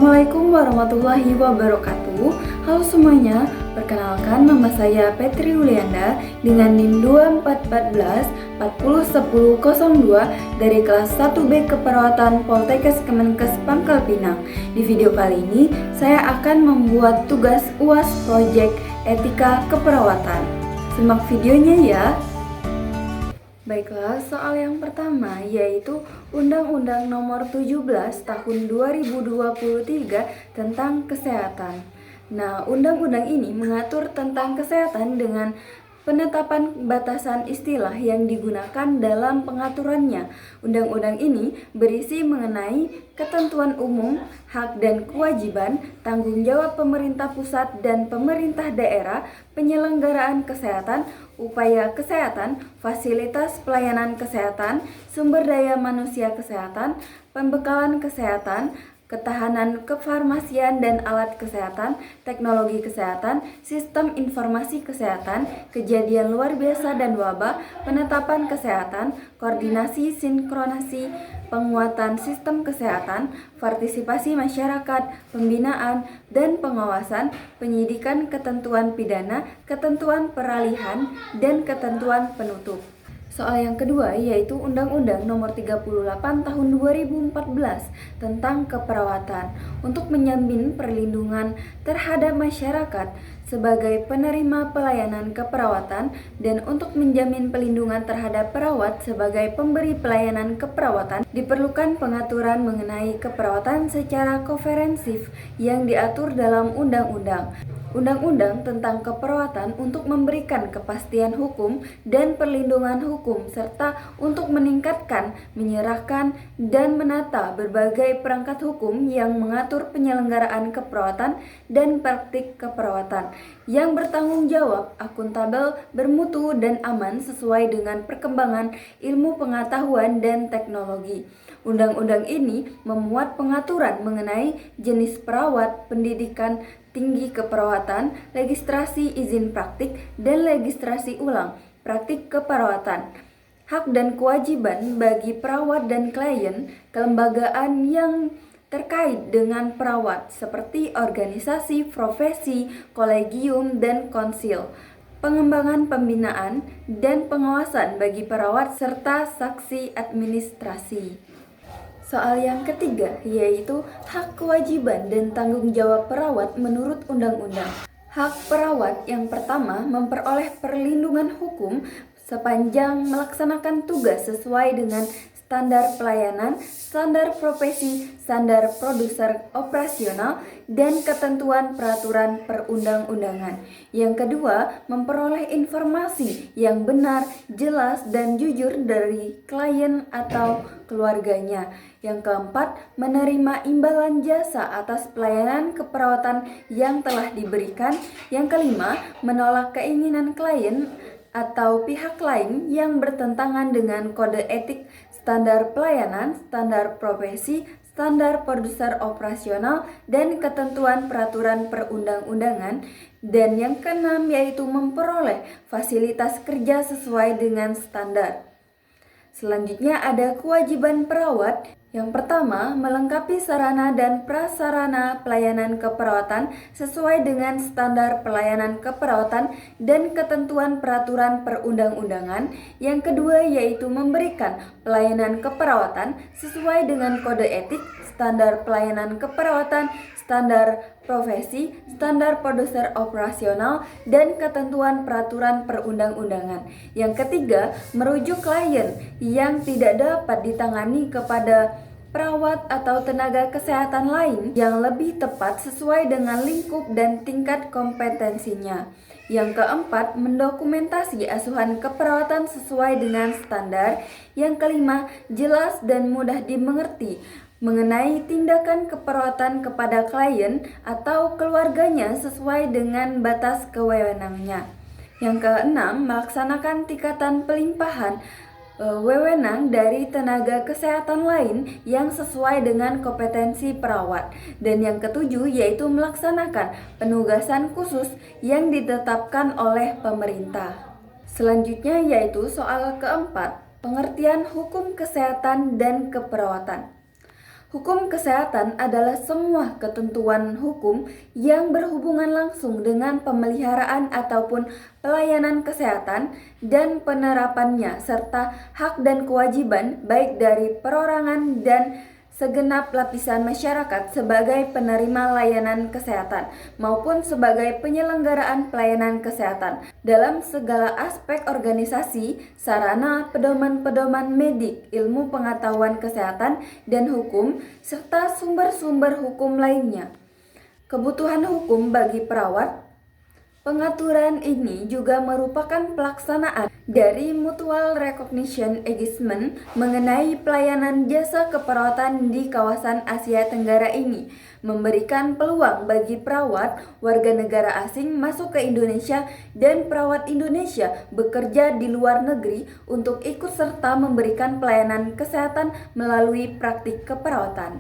Assalamualaikum warahmatullahi wabarakatuh. Halo semuanya, perkenalkan nama saya Petri Ulianda dengan NIM 2414 401002 dari kelas 1B Keperawatan Poltekkes Kemenkes Pangkal Pinang. Di video kali ini, saya akan membuat tugas UAS Project Etika Keperawatan. Simak videonya ya. Baiklah, soal yang pertama yaitu Undang-Undang Nomor 17 Tahun 2023 tentang Kesehatan. Nah, undang-undang ini mengatur tentang kesehatan dengan penetapan batasan istilah yang digunakan dalam pengaturannya. Undang-undang ini berisi mengenai ketentuan umum, hak dan kewajiban, tanggung jawab pemerintah pusat dan pemerintah daerah, penyelenggaraan kesehatan, upaya kesehatan, fasilitas pelayanan kesehatan, sumber daya manusia kesehatan, pembekalan kesehatan, ketahanan kefarmasian dan alat kesehatan, teknologi kesehatan, sistem informasi kesehatan, kejadian luar biasa dan wabah, penetapan kesehatan, koordinasi sinkronasi, penguatan sistem kesehatan, partisipasi masyarakat, pembinaan dan pengawasan, penyidikan ketentuan pidana, ketentuan peralihan, dan ketentuan penutup. Soal yang kedua yaitu Undang-Undang Nomor 38 Tahun 2014 tentang keperawatan untuk menjamin perlindungan terhadap masyarakat sebagai penerima pelayanan keperawatan dan untuk menjamin perlindungan terhadap perawat sebagai pemberi pelayanan keperawatan diperlukan pengaturan mengenai keperawatan secara komprehensif yang diatur dalam undang-undang. Undang-undang tentang keperawatan untuk memberikan kepastian hukum dan perlindungan hukum serta untuk meningkatkan, menyerahkan, dan menata berbagai perangkat hukum yang mengatur penyelenggaraan keperawatan dan praktik keperawatan yang bertanggung jawab, akuntabel, bermutu, dan aman sesuai dengan perkembangan ilmu pengetahuan dan teknologi. Undang-undang ini memuat pengaturan mengenai jenis perawat, pendidikan tinggi keperawatan, registrasi izin praktik, dan registrasi ulang praktik keperawatan, hak dan kewajiban bagi perawat dan klien, kelembagaan yang terkait dengan perawat seperti organisasi, profesi, kolegium, dan konsil, pengembangan pembinaan dan pengawasan bagi perawat serta saksi administrasi. Soal yang ketiga yaitu hak kewajiban dan tanggung jawab perawat menurut undang-undang. Hak perawat yang pertama memperoleh perlindungan hukum sepanjang melaksanakan tugas sesuai dengan standar pelayanan, standar profesi, standar produser operasional, dan ketentuan peraturan perundang-undangan. Yang kedua, memperoleh informasi yang benar, jelas, dan jujur dari klien atau keluarganya. Yang keempat, menerima imbalan jasa atas pelayanan keperawatan yang telah diberikan. Yang kelima, menolak keinginan klien atau pihak lain yang bertentangan dengan kode etik, standar pelayanan, standar profesi, standar produser operasional, dan ketentuan peraturan perundang-undangan. Dan yang keenam yaitu memperoleh fasilitas kerja sesuai dengan standar. Selanjutnya ada kewajiban perawat. Yang pertama, melengkapi sarana dan prasarana pelayanan keperawatan sesuai dengan standar pelayanan keperawatan dan ketentuan peraturan perundang-undangan. Yang kedua yaitu memberikan pelayanan keperawatan sesuai dengan kode etik, standar pelayanan keperawatan, standar profesi, standar produser operasional, dan ketentuan peraturan perundang-undangan. Yang ketiga, merujuk klien yang tidak dapat ditangani kepada perawat atau tenaga kesehatan lain yang lebih tepat sesuai dengan lingkup dan tingkat kompetensinya. Yang keempat, mendokumentasi asuhan keperawatan sesuai dengan standar. Yang kelima, jelas dan mudah dimengerti mengenai tindakan keperawatan kepada klien atau keluarganya sesuai dengan batas kewenangannya. Yang keenam, melaksanakan tingkatan pelimpahan wewenang dari tenaga kesehatan lain yang sesuai dengan kompetensi perawat. Dan yang ketujuh yaitu melaksanakan penugasan khusus yang ditetapkan oleh pemerintah. Selanjutnya yaitu soal keempat, pengertian hukum kesehatan dan keperawatan. Hukum kesehatan adalah semua ketentuan hukum yang berhubungan langsung dengan pemeliharaan ataupun pelayanan kesehatan dan penerapannya, serta hak dan kewajiban baik dari perorangan dan segenap lapisan masyarakat sebagai penerima layanan kesehatan maupun sebagai penyelenggaraan pelayanan kesehatan dalam segala aspek organisasi, sarana, pedoman-pedoman medik, ilmu pengetahuan kesehatan dan hukum, serta sumber-sumber hukum lainnya. Kebutuhan hukum bagi perawat. Pengaturan ini juga merupakan pelaksanaan dari Mutual Recognition Agreement mengenai pelayanan jasa keperawatan di kawasan Asia Tenggara ini, memberikan peluang bagi perawat warga negara asing masuk ke Indonesia dan perawat Indonesia bekerja di luar negeri untuk ikut serta memberikan pelayanan kesehatan melalui praktik keperawatan.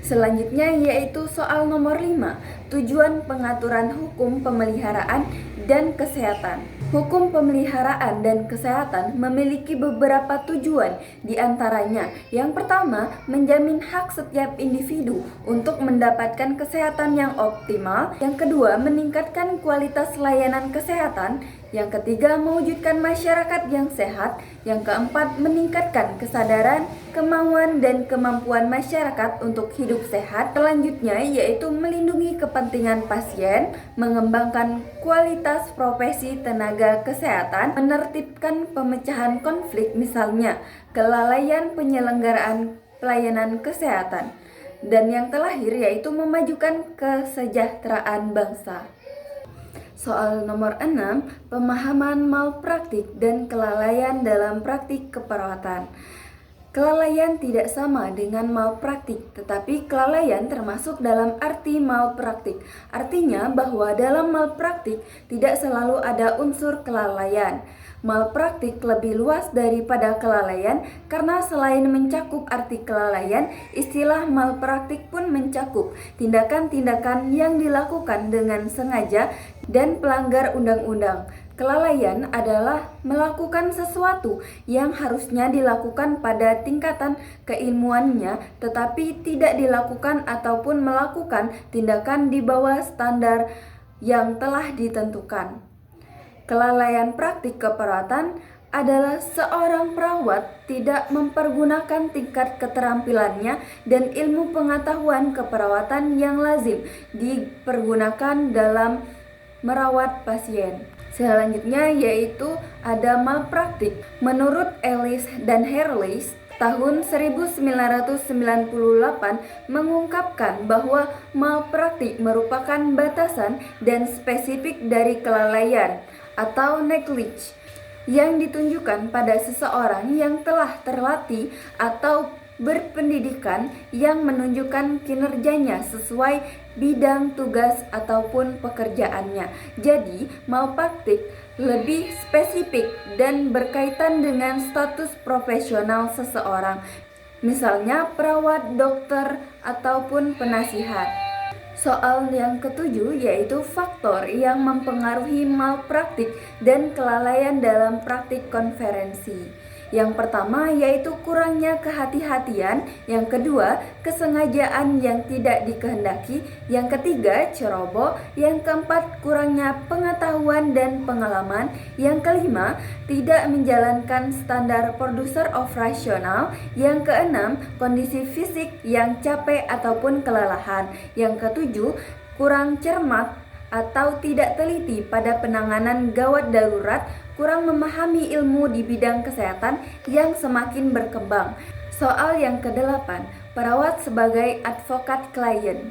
Selanjutnya yaitu soal nomor 5, tujuan pengaturan hukum pemeliharaan dan kesehatan. Hukum pemeliharaan dan kesehatan memiliki beberapa tujuan, diantaranya yang pertama, menjamin hak setiap individu untuk mendapatkan kesehatan yang optimal. Yang kedua, meningkatkan kualitas layanan kesehatan. Yang ketiga, mewujudkan masyarakat yang sehat. Yang keempat, meningkatkan kesadaran, kemauan, dan kemampuan masyarakat untuk hidup sehat. Selanjutnya, yaitu melindungi kepentingan pasien, mengembangkan kualitas profesi tenaga kesehatan, menertibkan pemecahan konflik, misalnya kelalaian penyelenggaraan pelayanan kesehatan. Dan yang terakhir, yaitu memajukan kesejahteraan bangsa. Soal nomor 6, pemahaman malpraktik dan kelalaian dalam praktik keperawatan. Kelalaian tidak sama dengan malpraktik, tetapi kelalaian termasuk dalam arti malpraktik. Artinya bahwa dalam malpraktik tidak selalu ada unsur kelalaian. Malpraktik lebih luas daripada kelalaian karena selain mencakup arti kelalaian, istilah malpraktik pun mencakup tindakan-tindakan yang dilakukan dengan sengaja dan pelanggar undang-undang. Kelalaian adalah melakukan sesuatu yang harusnya dilakukan pada tingkatan keilmuannya tetapi tidak dilakukan ataupun melakukan tindakan di bawah standar yang telah ditentukan. Kelalaian praktik keperawatan adalah seorang perawat tidak mempergunakan tingkat keterampilannya dan ilmu pengetahuan keperawatan yang lazim dipergunakan dalam merawat pasien. Selanjutnya yaitu ada malpraktik. Menurut Ellis dan Harris, tahun 1998 mengungkapkan bahwa malpraktik merupakan batasan dan spesifik dari kelalaian atau negligence yang ditunjukkan pada seseorang yang telah terlatih atau berpendidikan yang menunjukkan kinerjanya sesuai bidang tugas ataupun pekerjaannya. Jadi, malpraktik lebih spesifik dan berkaitan dengan status profesional seseorang, misalnya perawat, dokter, ataupun penasihat. Soal yang ketujuh yaitu faktor yang mempengaruhi malpraktik dan kelalaian dalam praktik konferensi. Yang pertama yaitu kurangnya kehati-hatian, yang kedua kesengajaan yang tidak dikehendaki, yang ketiga ceroboh, yang keempat kurangnya pengetahuan dan pengalaman, yang kelima tidak menjalankan standar produser operasional, yang keenam kondisi fisik yang capek ataupun kelelahan, yang ketujuh kurang cermat atau tidak teliti pada penanganan gawat darurat, kurang memahami ilmu di bidang kesehatan yang semakin berkembang. Soal yang kedelapan, perawat sebagai advokat klien.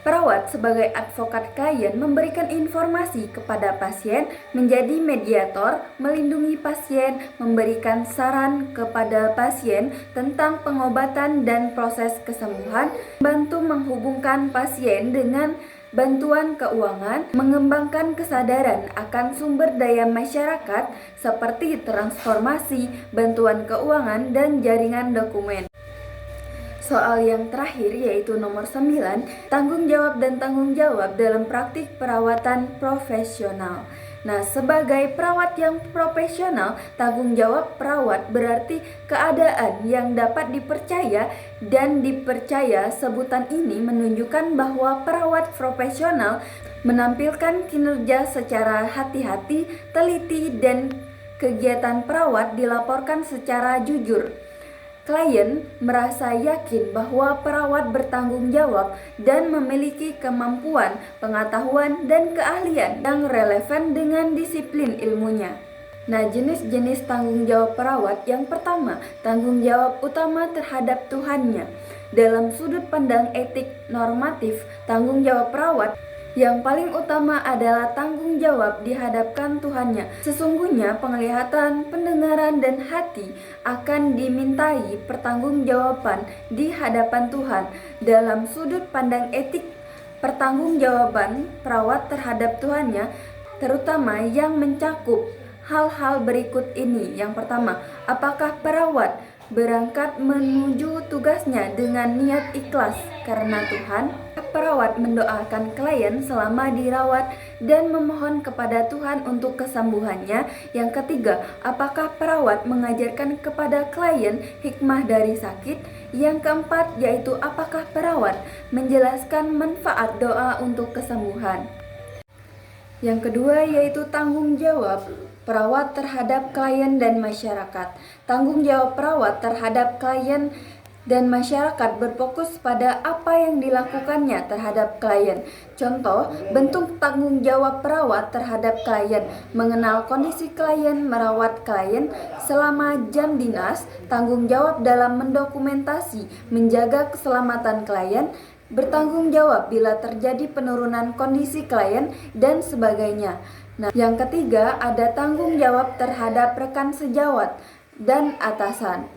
Perawat sebagai advokat klien memberikan informasi kepada pasien, menjadi mediator, melindungi pasien, memberikan saran kepada pasien tentang pengobatan dan proses kesembuhan, bantu menghubungkan pasien dengan bantuan keuangan, mengembangkan kesadaran akan sumber daya masyarakat seperti transformasi, bantuan keuangan, dan jaringan dokumen. Soal yang terakhir yaitu nomor 9, tanggung jawab dan tanggung jawab dalam praktik perawatan profesional. Nah, sebagai perawat yang profesional, tanggung jawab perawat berarti keadaan yang dapat dipercaya dan dipercaya. Sebutan ini menunjukkan bahwa perawat profesional menampilkan kinerja secara hati-hati, teliti, dan kegiatan perawat dilaporkan secara jujur. Klien merasa yakin bahwa perawat bertanggung jawab dan memiliki kemampuan, pengetahuan, dan keahlian yang relevan dengan disiplin ilmunya. Nah, jenis-jenis tanggung jawab perawat yang pertama, tanggung jawab utama terhadap Tuhannya. Dalam sudut pandang etik normatif, tanggung jawab perawat yang paling utama adalah tanggung jawab dihadapkan Tuhannya. Sesungguhnya penglihatan, pendengaran, dan hati akan dimintai pertanggungjawaban di hadapan Tuhan. Dalam sudut pandang etik, pertanggungjawaban perawat terhadap Tuhannya terutama yang mencakup hal-hal berikut ini. Yang pertama, apakah perawat berangkat menuju tugasnya dengan niat ikhlas karena Tuhan? Perawat mendoakan klien selama dirawat dan memohon kepada Tuhan untuk kesembuhannya. Yang ketiga, apakah perawat mengajarkan kepada klien hikmah dari sakit? Yang keempat, yaitu apakah perawat menjelaskan manfaat doa untuk kesembuhan? Yang kedua, yaitu tanggung jawab perawat terhadap klien dan masyarakat. Tanggung jawab perawat terhadap klien dan masyarakat berfokus pada apa yang dilakukannya terhadap klien. Contoh, bentuk tanggung jawab perawat terhadap klien: mengenal kondisi klien, merawat klien selama jam dinas, tanggung jawab dalam mendokumentasi, menjaga keselamatan klien, bertanggung jawab bila terjadi penurunan kondisi klien, dan sebagainya. Nah, yang ketiga ada tanggung jawab terhadap rekan sejawat dan atasan.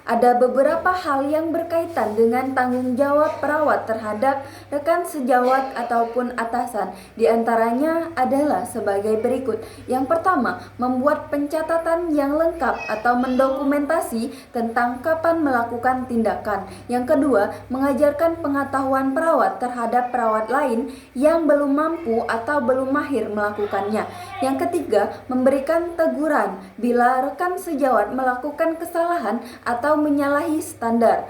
Ada beberapa hal yang berkaitan dengan tanggung jawab perawat terhadap rekan sejawat ataupun atasan. Di antaranya adalah sebagai berikut. Yang pertama, membuat pencatatan yang lengkap atau mendokumentasi tentang kapan melakukan tindakan. Yang kedua, mengajarkan pengetahuan perawat terhadap perawat lain yang belum mampu atau belum mahir melakukannya. Yang ketiga, memberikan teguran bila rekan sejawat melakukan kesalahan atau menyalahi standar.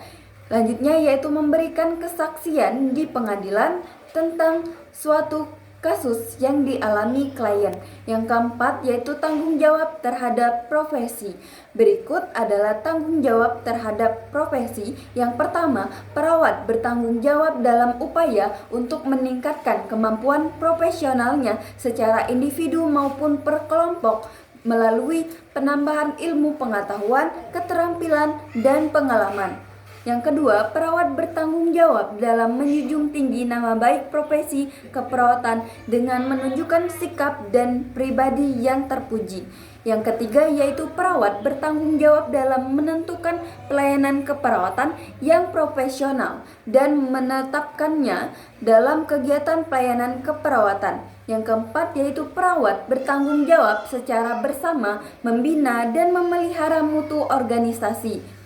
Selanjutnya yaitu memberikan kesaksian di pengadilan tentang suatu kasus yang dialami klien. Yang keempat yaitu tanggung jawab terhadap profesi. Berikut adalah tanggung jawab terhadap profesi. Yang pertama, perawat bertanggung jawab dalam upaya untuk meningkatkan kemampuan profesionalnya secara individu maupun per kelompok melalui penambahan ilmu pengetahuan, keterampilan, dan pengalaman. Yang kedua, perawat bertanggung jawab dalam menjunjung tinggi nama baik profesi keperawatan dengan menunjukkan sikap dan pribadi yang terpuji. Yang ketiga yaitu perawat bertanggung jawab dalam menentukan pelayanan keperawatan yang profesional dan menetapkannya dalam kegiatan pelayanan keperawatan. Yang keempat yaitu perawat bertanggung jawab secara bersama membina dan memelihara mutu organisasi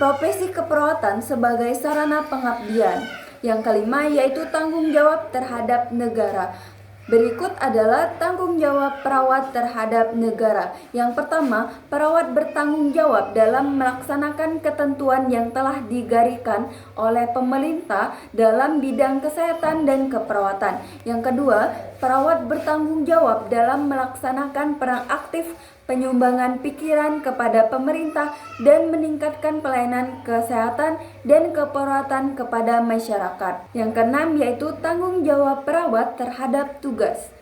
profesi keperawatan sebagai sarana pengabdian. Yang kelima yaitu tanggung jawab terhadap negara. Berikut adalah tanggung jawab perawat terhadap negara. Yang pertama, perawat bertanggung jawab dalam melaksanakan ketentuan yang telah digariskan oleh pemerintah dalam bidang kesehatan dan keperawatan. Yang kedua, perawat bertanggung jawab dalam melaksanakan peran aktif penyumbangan pikiran kepada pemerintah dan meningkatkan pelayanan kesehatan dan keperawatan kepada masyarakat. Yang keenam yaitu tanggung jawab perawat terhadap tugas.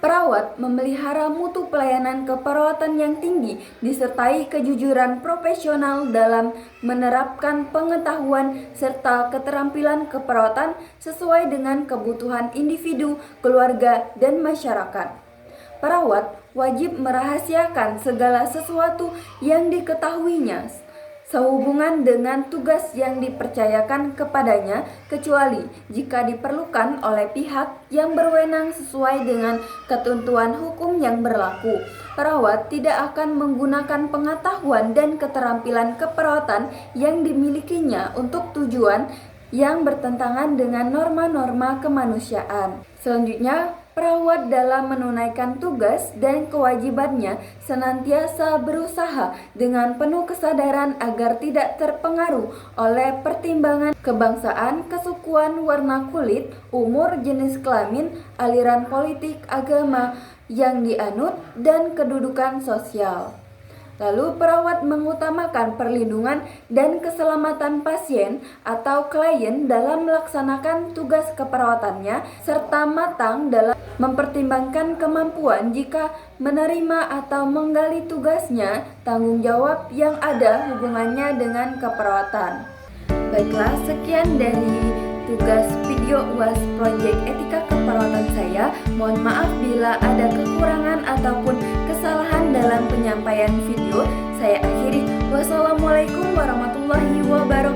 Perawat memelihara mutu pelayanan keperawatan yang tinggi disertai kejujuran profesional dalam menerapkan pengetahuan serta keterampilan keperawatan sesuai dengan kebutuhan individu, keluarga, dan masyarakat. Perawat wajib merahasiakan segala sesuatu yang diketahuinya sehubungan dengan tugas yang dipercayakan kepadanya, kecuali jika diperlukan oleh pihak yang berwenang sesuai dengan ketentuan hukum yang berlaku. Perawat tidak akan menggunakan pengetahuan dan keterampilan keperawatan yang dimilikinya untuk tujuan yang bertentangan dengan norma-norma kemanusiaan. Selanjutnya, Perawat dalam menunaikan tugas dan kewajibannya senantiasa berusaha dengan penuh kesadaran agar tidak terpengaruh oleh pertimbangan kebangsaan, kesukuan, warna kulit, umur, jenis kelamin, aliran politik, agama yang dianut, dan kedudukan sosial. Lalu perawat mengutamakan perlindungan dan keselamatan pasien atau klien dalam melaksanakan tugas keperawatannya serta matang dalam mempertimbangkan kemampuan jika menerima atau menggali tugasnya, tanggung jawab yang ada hubungannya dengan keperawatan. Baiklah, sekian dari tugas video UAS Project Etika Keperawatan saya. Mohon maaf bila ada kekurangan ataupun kesalahan dalam penyampaian video. Saya akhiri. Wassalamualaikum warahmatullahi wabarakatuh.